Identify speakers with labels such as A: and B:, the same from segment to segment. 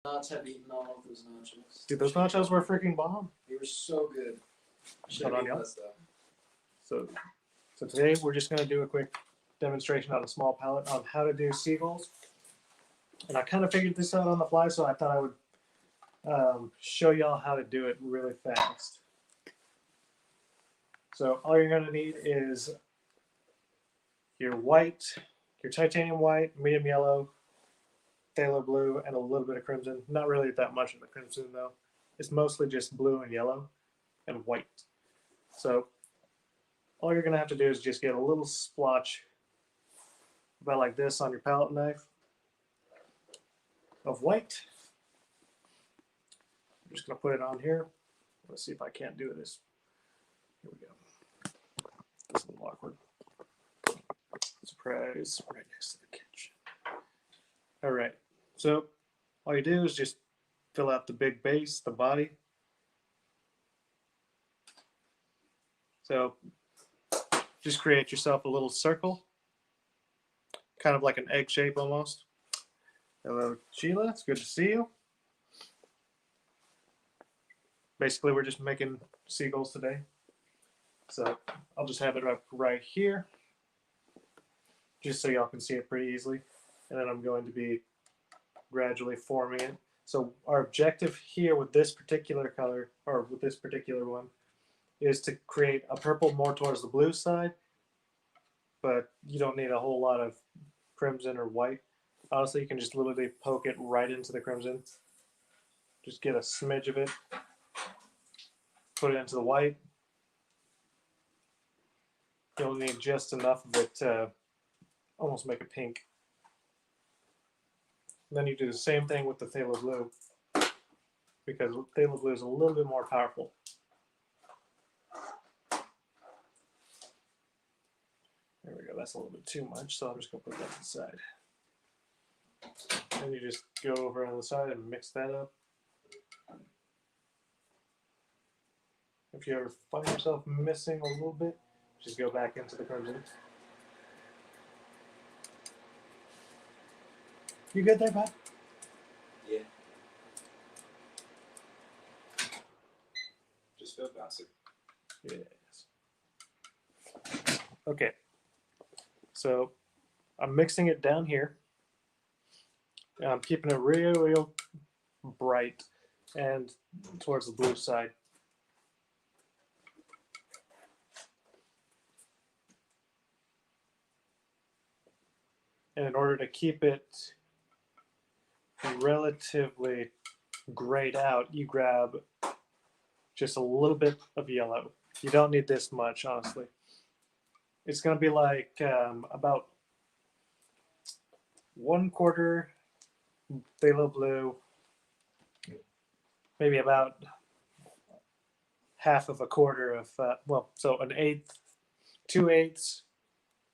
A: Nuts have eaten all of those nachos.
B: Dude, those nachos were freaking bomb.
A: They were so good. Should have
B: Hold on,
A: eaten
B: y'all.
A: less though.
B: So today we're just going to do a quick demonstration on a small pallet on how to do seagulls. And I kind of figured this out on the fly, so I thought I would show y'all how to do it really fast. So all you're going to need is your white, your titanium white, medium yellow, phthalo blue, and a little bit of crimson. Not really that much of the crimson though. It's mostly just blue and yellow and white. So all you're going to have to do is just get a little splotch about like this on your palette knife of white. I'm just going to put it on here. Let's see if I can't do this. Here we go. This is a little awkward. Surprise, right next to the kitchen. All right, so all you do is just fill out the big base, the body. So just create yourself a little circle, kind of like an egg shape almost. Hello, Sheila, it's good to see you. Basically, we're just making seagulls today. So I'll just have it up right here, just so y'all can see it pretty easily. And then I'm going to be gradually forming it. So our objective here with this particular color, or with this particular one, is to create a purple more towards the blue side, but you don't need a whole lot of crimson or white. Honestly, you can just literally poke it right into the crimson. Just get a smidge of it, put it into the white. You'll need just enough of it to almost make a pink. And then you do the same thing with the phthalo blue, because phthalo blue is a little bit more powerful. There we go, that's a little bit too much, so I'm just going to put that to the side. Then you just go over on the side and mix that up. If you ever find yourself missing a little bit, just go back into the crimson. You good there, bud?
A: Yeah. Just feel basic.
B: Yes. Okay. So I'm mixing it down here. And I'm keeping it real bright and towards the blue side. And in order to keep it relatively grayed out, you grab just a little bit of yellow. You don't need this much, honestly. It's going to be like about 1/4 phthalo blue, maybe about half of a quarter of, so an eighth, 2/8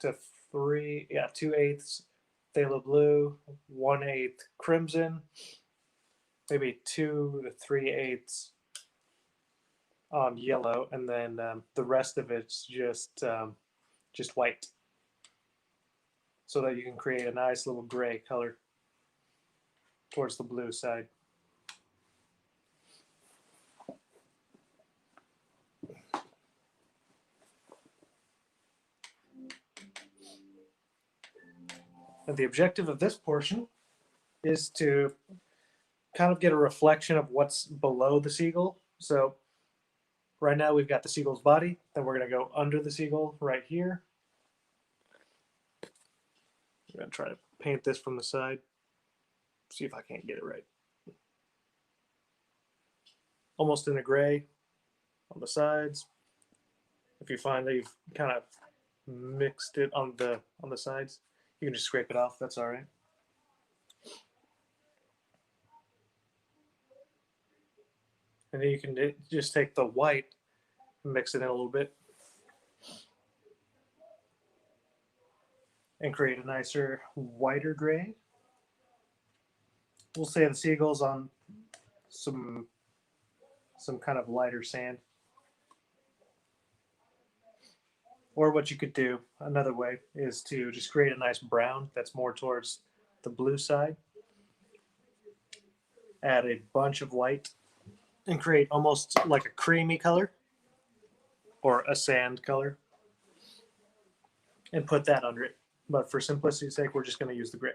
B: to 2/8 phthalo blue, 1/8 crimson, maybe 2 to 3/8 on yellow, and then the rest of it's just white, so that you can create a nice little gray color towards the blue side. And the objective of this portion is to kind of get a reflection of what's below the seagull. So right now we've got the seagull's body, then we're going to go under the seagull right here. I'm going to try to paint this from the side. See if I can't get it right. Almost in a gray on the sides. If you find that you've kind of mixed it on the sides, you can just scrape it off. That's all right. And then you can just take the white, mix it in a little bit, and create a nicer, whiter gray. We'll say the seagulls on some kind of lighter sand. Or what you could do, another way, is to just create a nice brown that's more towards the blue side. add a bunch of white and create almost like a creamy color or a sand color and put that under it. But for simplicity's sake, we're just going to use the gray.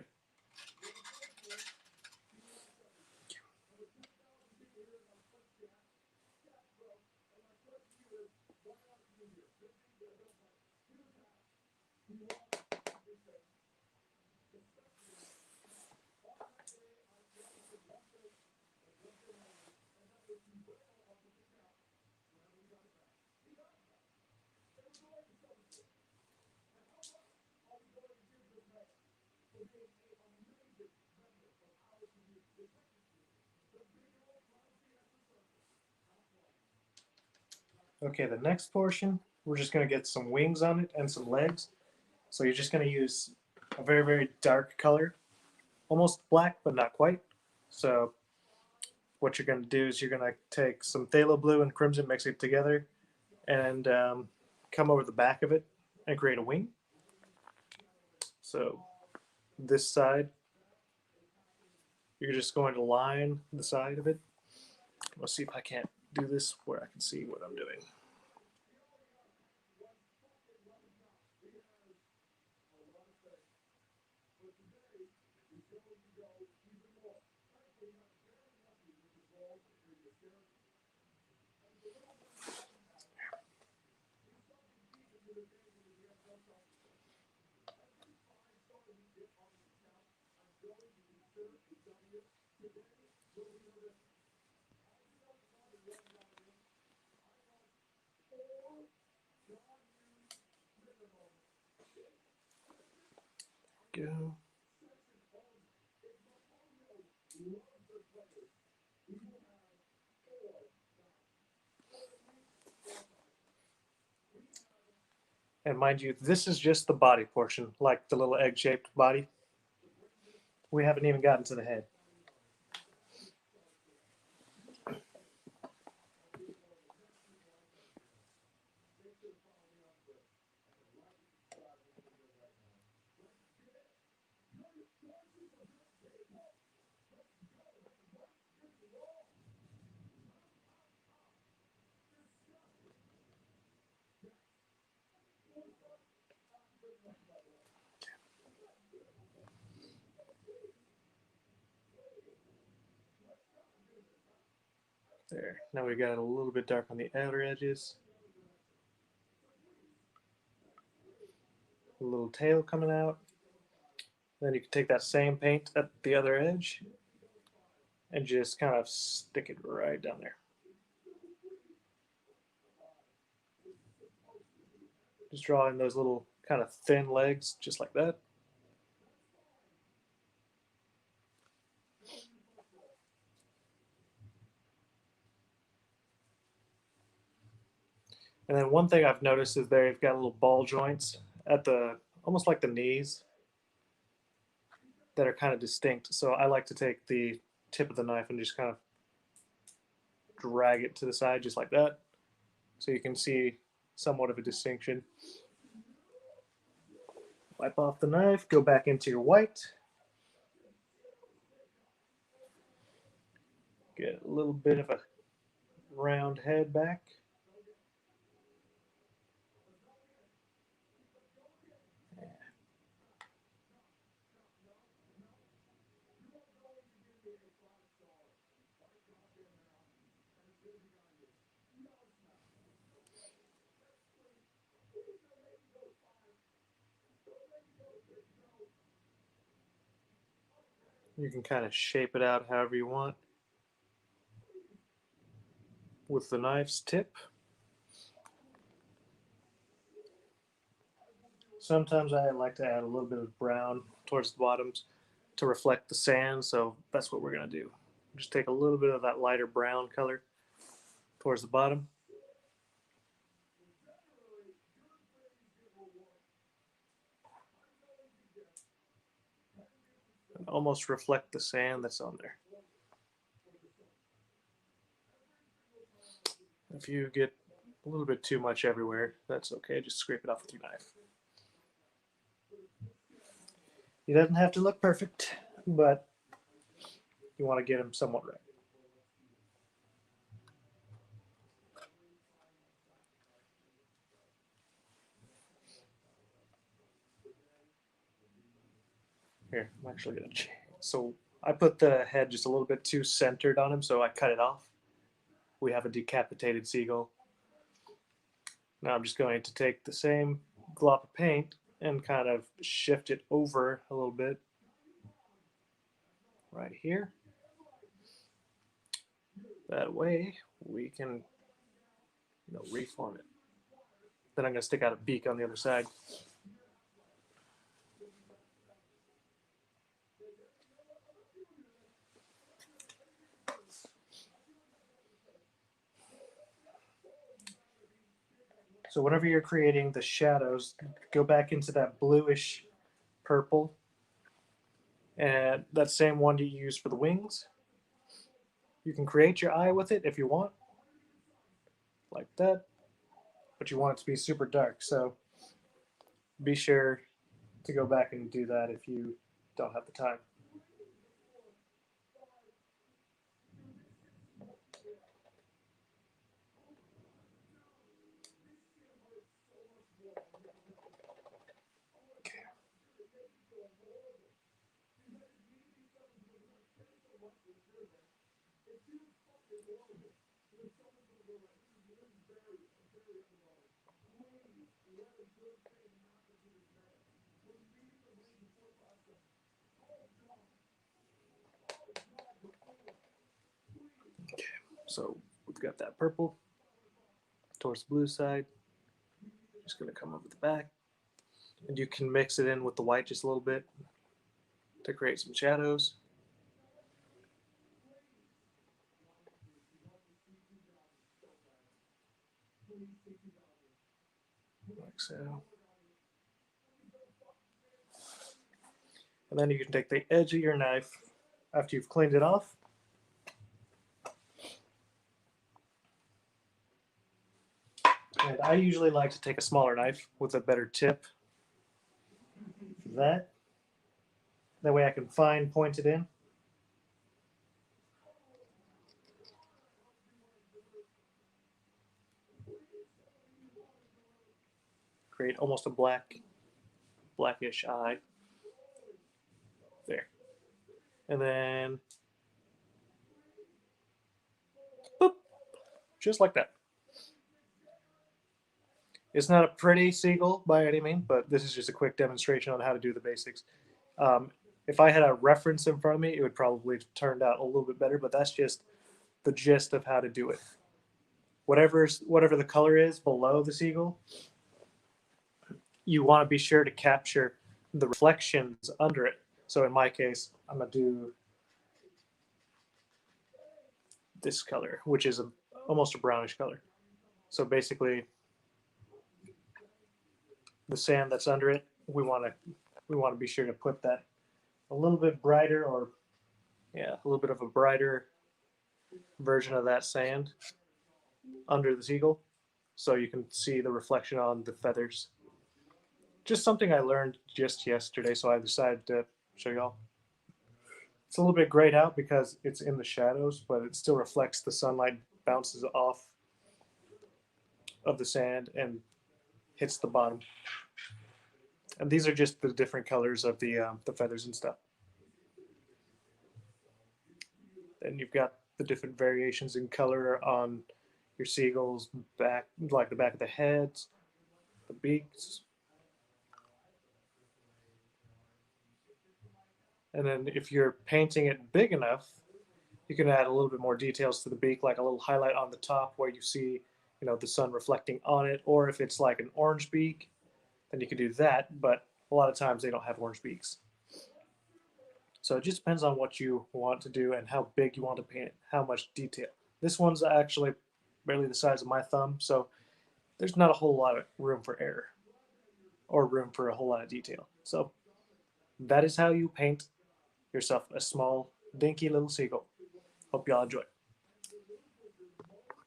B: Okay, the next portion, we're just going to get some wings on it and some legs. So you're just going to use a very, very dark color, almost black, but not quite. So what you're going to do is you're going to take some phthalo blue and crimson, mix it together, and come over the back of it and create a wing. So this side, you're just going to line the side of it. Let's see if I can't do this where I can see what I'm doing. Go. And mind you, this is just the body portion, like the little egg-shaped body. We haven't even gotten to the head. There. Now we got a little bit dark on the outer edges. A little tail coming out. Then you can take that same paint at the other edge and just kind of stick it right down there. Just draw in those little kind of thin legs, just like that. And then one thing I've noticed is they've got little ball joints at the, almost like the knees, that are kind of distinct. So I like to take the tip of the knife and just kind of drag it to the side just like that. So you can see somewhat of a distinction. Wipe off the knife, go back into your white. Get a little bit of a round head back. You can kind of shape it out however you want with the knife's tip. Sometimes I like to add a little bit of brown towards the bottoms to reflect the sand, so that's what we're going to do. Just take a little bit of that lighter brown color towards the bottom. And almost reflect the sand that's on there. If you get a little bit too much everywhere, that's okay. Just scrape it off with your knife. It doesn't have to look perfect, but you want to get them somewhat right. Here, I'm actually going to change. So I put the head just a little bit too centered on him, so I cut it off. We have a decapitated seagull. Now I'm just going to take the same glop of paint and kind of shift it over a little bit right here. That way we can, reform it. Then I'm going to stick out a beak on the other side. So whenever you're creating the shadows, go back into that bluish purple, and that same one you use for the wings. You can create your eye with it if you want, like that, but you want it to be super dark. So be sure to go back and do that if you don't have the time. So we've got that purple towards the blue side. Just going to come over the back. And you can mix it in with the white just a little bit to create some shadows. Like so. And then you can take the edge of your knife after you've cleaned it off. And I usually like to take a smaller knife with a better tip. That way I can fine point it in. Create almost a blackish eye. There. And then boop, just like that. It's not a pretty seagull by any means, but this is just a quick demonstration on how to do the basics. If I had a reference in front of me, it would probably have turned out a little bit better, but that's just the gist of how to do it. Whatever the color is below the seagull, you want to be sure to capture the reflections under it. So in my case, I'm going to do this color, which is almost a brownish color. So basically, the sand that's under it, we want to be sure to put that a little bit brighter, or a little bit of a brighter version of that sand under the seagull, so you can see the reflection on the feathers. Just something I learned just yesterday, so I decided to show y'all. It's a little bit grayed out because it's in the shadows, but it still reflects the sunlight, bounces off of the sand and hits the bottom. And these are just the different colors of the feathers and stuff. Then you've got the different variations in color on your seagulls' back, like the back of the heads, the beaks. And then if you're painting it big enough, you can add a little bit more details to the beak, like a little highlight on the top where you see, the sun reflecting on it. Or if it's like an orange beak, then you can do that. But a lot of times they don't have orange beaks. So it just depends on what you want to do and how big you want to paint it, how much detail. This one's actually barely the size of my thumb, so there's not a whole lot of room for error or room for a whole lot of detail. So that is how you paint yourself a small, dinky little seagull. Hope y'all enjoy.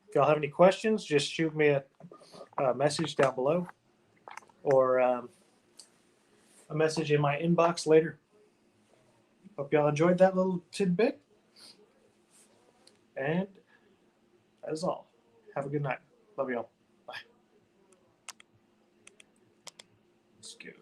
B: If y'all have any questions, just shoot me a message down below, or a message in my inbox later. Hope y'all enjoyed that little tidbit. And that is all. Have a good night. Love y'all. Bye. Let's go.